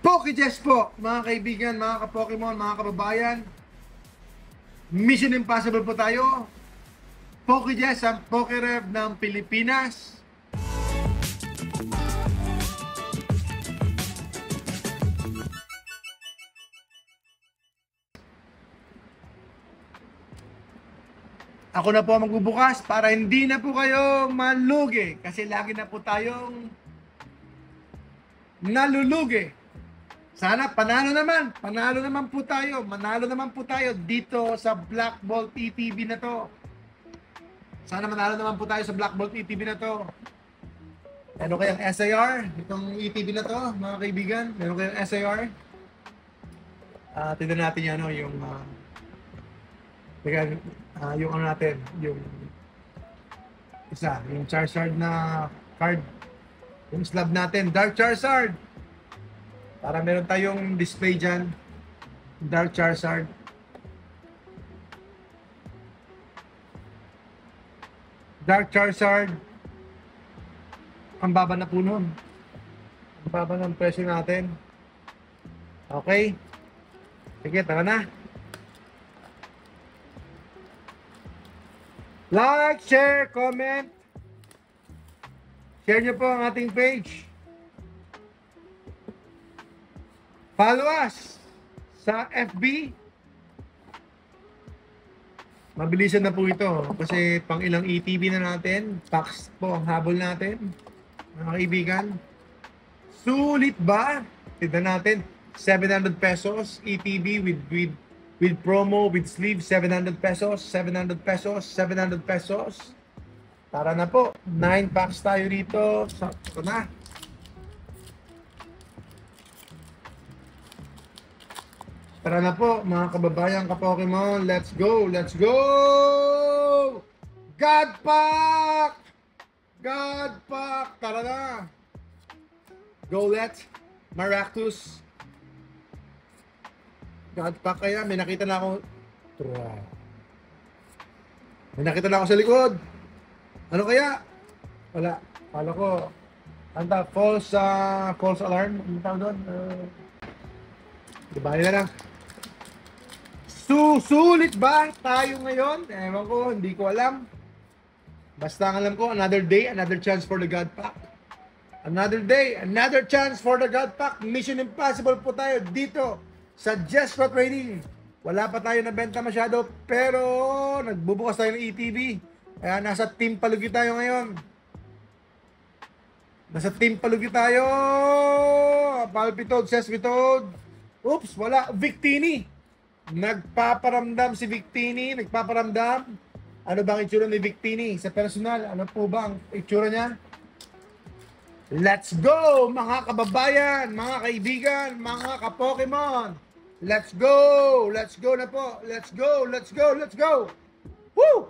Pokejess po, mga kaibigan, mga ka-Pokemon, mga kababayan. Mission Impossible po tayo. Pokejess ang Pokerev ng Pilipinas. Ako na po ang magbubukas para hindi na po kayo malugi. Kasi lagi na po tayong nalulugi. Sana panalo naman po tayo. Manalo naman po tayo dito sa Black Bolt ETB na to. Sana manalo naman po tayo sa Black Bolt ETB na to. Meron kayang SIR itong ETB na to, mga kaibigan. Meron kayang SIR. Tignan natin yan, yung ano natin, yung isa, yung Charizard na card. Yung slab natin, Dark Charizard. Para meron tayong display dyan. Dark Charizard. Dark Charizard. Ang baba na po nun. Ang baba ng presyo natin. Okay. Sige, tara na. Like, share, comment. Share nyo po ang ating page. Follow us sa FB. Mabilisan na po ito kasi pang ilang ETB na natin. Packs po ang habol natin, mga kaibigan. Sulit ba? Tignan natin. 700 pesos ETB with promo, with sleeve. 700 pesos, 700 pesos, 700 pesos. Tara na po. 9 packs tayo dito. Ito na. Tara na po, mga kababayan ka-Pokemon. Let's go! Let's go! God Pack! God Pack! Tara na! Golett, Maractus. God Pack kaya. May nakita na ako. May nakita na ako sa likod. Ano kaya? Wala. Kala ko. Anta, false alarm. Ano tawag doon? Diba na lang. Susulit ba tayo ngayon? Ewan ko, hindi ko alam. Basta ang alam ko, another day, another chance for the God Pack. Another day, another chance for the God Pack. Mission Impossible po tayo dito sa Jestro Trading. Wala pa tayo nabenta masyado, pero nagbubukas tayo ng ETB. Kaya nasa Team Palugi tayo ngayon. Nasa Team Palugi tayo. Palpitoad, Sesquitoad. Oops, wala. Victini. Nagpaparamdam si Victini. Nagpaparamdam. Ano bang itsura ni Victini sa personal? Ano po ba ang itsura niya? Let's go, mga kababayan, mga kaibigan, mga ka-Pokemon. Let's go. Let's go na po. Let's go. Let's go. Let's go. Woo!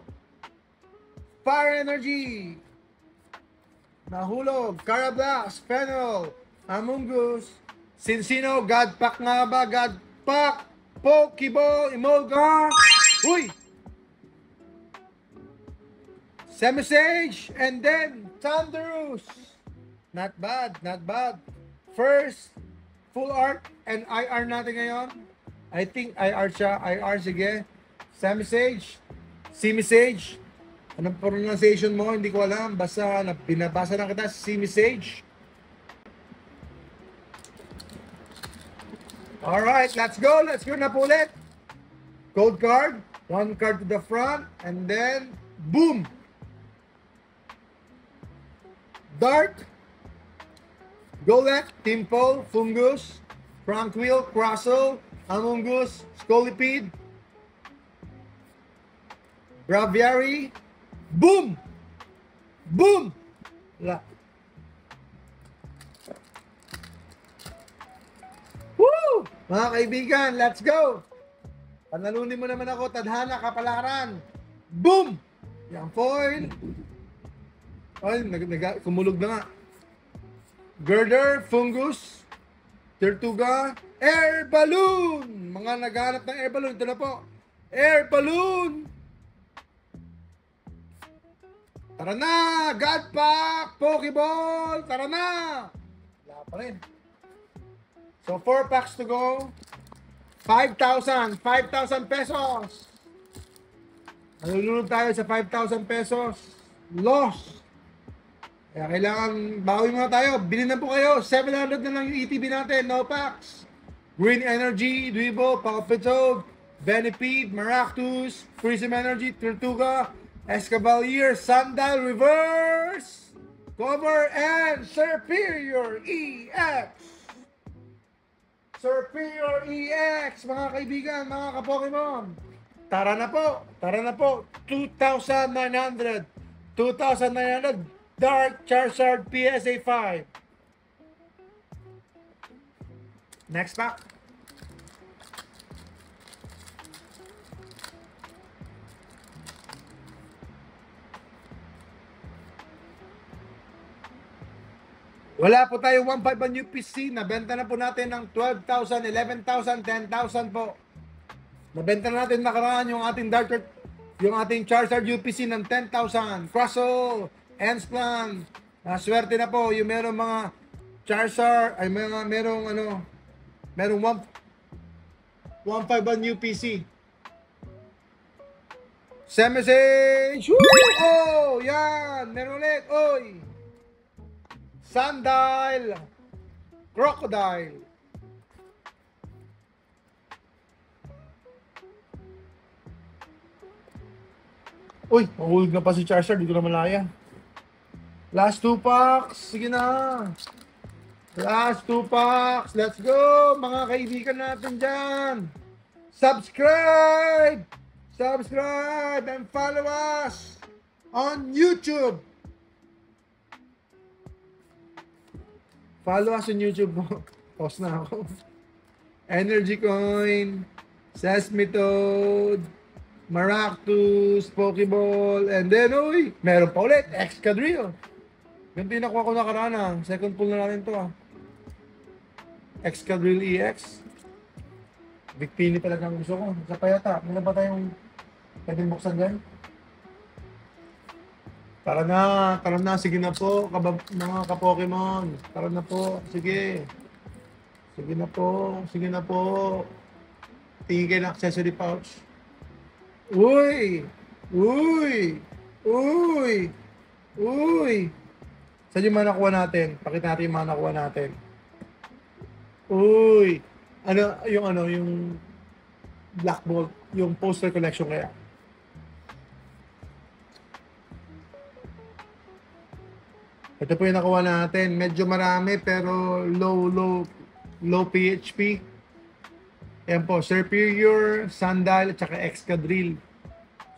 Fire Energy. Nahulog. Carablast. Fennel. Amoonguss. Cincino. God Pack nga ba? God Pack. Pokeball. Emolga. Uy! Semisage. And then Thunderous. Not bad. Not bad. First, full art and IR natin ngayon. I think IR siya. IR, sige. Semisage. Simisage. Anong pronunciation mo? Hindi ko alam. Basta binabasa na kita. Simisage. Alright, let's go. Let's go na po ulit. Code card. One card to the front. And then, boom! Dark. Golett, Timple, Fungus, Franquil, Crustle, Amoonguss, Scolipede, Braviary. Boom! Boom! Wala. Woo! Mga kaibigan, let's go! Panalunin mo naman ako, tadhana, kapalaran. Boom! Yan, foil. Ay, kumulog na nga. Girder, Fungus, Tortuga, Air Balloon! Mga naghanap ng Air Balloon, ito na po. Air Balloon! Tara na! God Pack! Pokeball! Tara na! Wala pa rin. So, 4 packs to go. 5,000 pesos. Nalulunod tayo sa 5,000 pesos. Loss. Kaya kailangan bawi muna tayo. Bilhin na po kayo. 700 na lang yung ETB natin. No packs. Green Energy, Duibo, Pacapitod, Benefit, Maractus, Prism Energy, Tortuga, Escavalier, Sundial, Reverse, Cover, and Superior EX. Superior EX, mga kaibigan, mga ka-Pokemon. Tara na po, tara na po. 2,900. 2,900 Dark Charizard PSA 5. Next pack. Wala po tayo 1.5 ang UPC. Nabenta na po natin ng 12,000, 11,000, 10,000 po. Nabenta na natin nakaraan yung ating yung ating Charizard UPC ng 10,000. Crustle, Ensplan. Swerte na po yung merong mga Charizard, ay merong 1.5 ang UPC. Message! Oh, yan! Meron ulit! Oy! Sundial, Crocodile. Uy, mahulog na pa si Charizard, di ko na malaya. Last 2 packs, sige na. Last 2 packs, let's go, mga kaibigan natin dyan. Subscribe! Subscribe and follow us on YouTube. Follow us on YouTube mo. Pause na ako. Energy Coin, Sesame Toad, Maractus, Pokeball, and then, uy, meron pa ulit, Excadrill. Ganito yung nakuha ko nakaraan. Second pull na natin to Excadrill EX. Victini talaga ang gusto ko. Sa payata, may na ba tayong pwedeng buksan dyan? Tara na, sige na po, mga ka-Pokemon. Tara na po, sige. Sige na po. Tingin kayo ng accessory pouch. Uy! Saan yung mga nakuha natin? Pakita natin yung mga nakuha natin. Uy! Yung Black Bolt, yung poster collection kaya. Ito po yung nakuha natin. Medyo marami pero low PHP. Ayan po, Superior, Sundial, at saka Excadrill.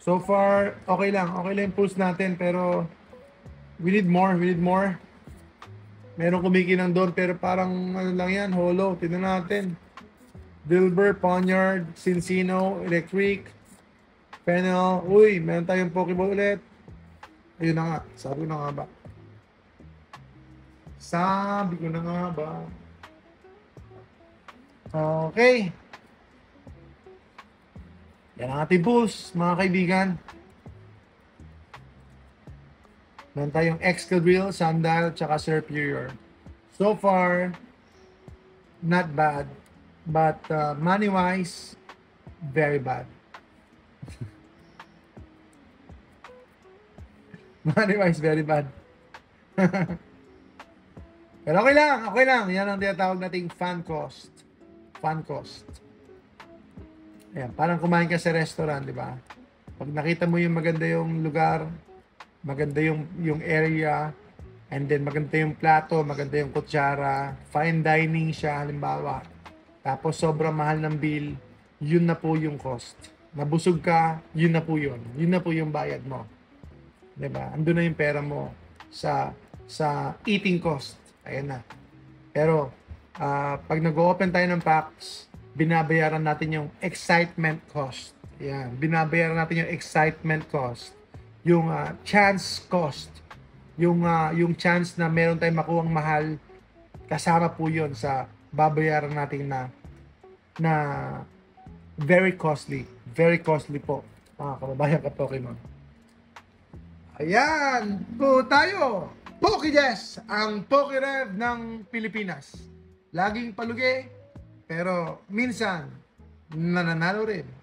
So far, okay lang. Okay lang yung pulse natin pero we need more. Meron kumikinang doon pero parang ano lang yan, holo. Tignan natin. Dilber, Ponyard, Cincino, Electric, Fennel. Uy, meron tayong Pokeball ulit. Ayun na nga. Sabi ko na nga ba? Okay. Yan ang ating pulse, mga kaibigan. Meron tayong Excadrill, Sundial, tsaka Superior. So far, not bad. But money-wise, very bad. Money-wise, very bad. Pero okay lang. Yan ang tinatawag nating fan cost. Ayan, parang kumain ka sa restaurant, di ba? Pag nakita mo yung maganda yung lugar, maganda yung area, and then maganda yung plato, maganda yung kutsara, fine dining siya, halimbawa. Tapos sobrang mahal ng bill, yun na po yung cost. Nabusog ka, yun na po yun. Yun na po yung bayad mo. Di ba? Andun na yung pera mo sa eating cost. Ayan na. Pero, pag nag-open tayo ng packs, binabayaran natin yung excitement cost. Ayan. Binabayaran natin yung excitement cost. Yung chance cost. Yung chance na meron tayong makuhang mahal, kasama po yun sa babayaran natin na very costly. Very costly po, mga kababayan ka-Pokemon. Ayan po tayo. Pokédex, ang Pokérev ng Pilipinas. Laging palugi, Pero minsan, nananalo rin.